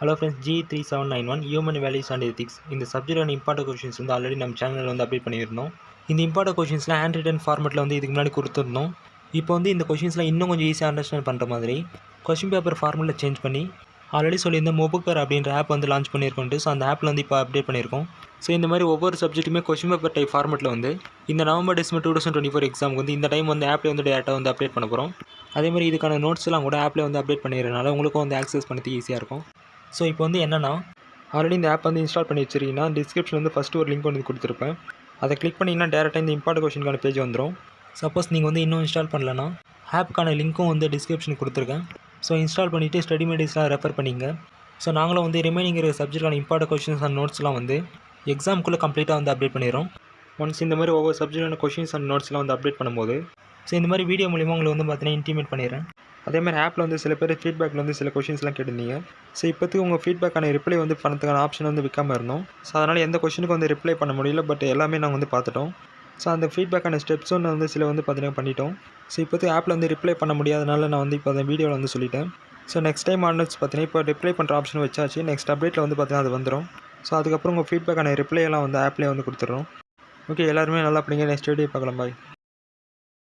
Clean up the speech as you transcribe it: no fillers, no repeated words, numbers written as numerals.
Hello friends, G3791 human values and ethics இந்த சப்ஜெக்டான important questions வந்து already நம்ம சேனலில் வந்து அப்டேட் பண்ணியிருந்தோம். இந்த இம்பார்ட்டன்ட் கொஷின்ஸ்லாம் ஹேண்ட் ரிட்டன் ஃபார்மெட்டில் வந்து இதுக்கு முன்னாடி கொடுத்துருந்தோம். இப்போ வந்து இந்த கொஷின்ஸ்லாம் இன்னும் கொஞ்சம் ஈஸியாக அண்டர்ஸ்டாண்ட் பண்ணுற மாதிரி கொஷின் பேப்பர் ஃபார்மெட்டில் சேஞ்ச் பண்ணி ஆல்ரெடி சொல்லியிருந்த மொபுக்கர் அப்படின்ற ஆப் வந்து லான்ச் பண்ணியிருக்கோன்ட்டு. ஸோ அந்த ஆப்பில் வந்து இப்போ அப்டேட் பண்ணியிருக்கோம். ஸோ இந்த மாதிரி ஒவ்வொரு சப்ஜெக்ட்டுமே கொஷின் பேப்பர் டைப் ஃபார்மெட்டில் வந்து இந்த நவம்பர் டிசம்பர் 2024 எக்ஸாமுக்கு வந்து இந்த டைம் வந்து ஆப்லேயே வந்து டேரெக்டாக வந்து அப்டேட் பண்ண போகிறோம். அதேமாதிரி இதுக்கான நோட்ஸ்லாம் கூட ஆப்லேயே வந்து அப்டேட் பண்ணிடுறதுனால உங்களுக்கும் வந்து ஆக்சஸ் பண்ணுறதுக்கு ஈஸியாக இருக்கும். ஸோ இப்போ வந்து என்னென்னா, ஆல்ரெடி இந்த ஆப் வந்து இன்ஸ்டால் பண்ணி வச்சிருக்கீங்கன்னா டிஸ்கிரிப்ஷன் வந்து ஃபஸ்ட்டு ஒரு லிங்க் வந்து கொடுத்துருப்பேன். அதை கிளிக் பண்ணிங்கன்னா டேரெக்டாக இந்த இம்பார்ட்டன்ட் கொஷினுக்கான பேஜ் வந்துடும். சப்போஸ் நீங்கள் வந்து இன்னும் இன்ஸ்டால் பண்ணலன்னா ஆப்புக்கான லிங்க்கும் வந்து டிஸ்கிரிப்ஷனுக்கு கொடுத்துருக்கேன். ஸோ இன்ஸ்டால் பண்ணிவிட்டு ஸ்டடி மெட்டீரியல்ஸ்லாம் ரெஃபர் பண்ணிங்க. ஸோ நாங்களும் வந்து ரிமைனிங் சப்ஜெக்டான இம்பார்ட்டன்ட் கொஷின்ஸ் அண்ட் நோட்ஸ்லாம் வந்து எக்ஸாமுக்குள்ளே கம்ப்ளீட்டாக வந்து அப்டேட் பண்ணிடுறோம். ஒன்ஸ் இந்த மாதிரி ஒவ்வொரு சப்ஜெக்டான கொஷின்ஸ் அண்ட் நோட்ஸ்லாம் வந்து அப்டேட் பண்ணும்போது ஸோ இந்த மாதிரி வீடியோ மூலிமா உங்களுக்கு வந்து பார்த்தீங்கன்னா இன்டிமேட் பண்ணிடுறேன். அதேமாதிரி ஆப்பில் வந்து சில பேர் ஃபீட்பேக்கில் வந்து சில கொஷின்ஸ்லாம் கேட்டிருந்தீங்க. ஸோ இப்போத்துக்கு உங்கள் ஃபீட்பேக்கான ரிப்ளை வந்து பண்ணதுக்கான ஆப்ஷன் வந்து விற்காமல் இருந்தோம். ஸோ அதனால் எந்த கொஷினுக்கு வந்து ரிப்ளை பண்ண முடியல. பட் எல்லாமே நாங்கள் வந்து பார்த்துட்டோம். ஸோ அந்த ஃபீட்பேக்கான ஸ்டெப்ஸும் வந்து சில வந்து பார்த்தீங்கன்னா பண்ணிட்டோம். ஸோ இப்போத்துக்கு ஆப்பில் வந்து ரிப்ளை பண்ண முடியாதனால நான் வந்து இப்போ அந்த வீடியோவில் வந்து சொல்லிட்டேன். ஸோ நெக்ஸ்ட் டைம் ஆன்லைன்ஸ் பார்த்தீங்கன்னா இப்போ ரிப்ளை பண்ணுற ஆப்ஷன் வச்சாச்சு. நெக்ஸ்ட் அப்டேட்டில் வந்து பார்த்தீங்கன்னா அது வந்துடும். ஸோ அதுக்கப்புறம் உங்கள் ஃபீட்பேக்கான ரிப்ளை எல்லாம் வந்து ஆப்லேயே வந்து கொடுத்துட்றோம். ஓகே, எல்லாருமே நல்லா படிங்க. நெக்ஸ்ட் வீடியோ பார்க்கலாம். பாய்.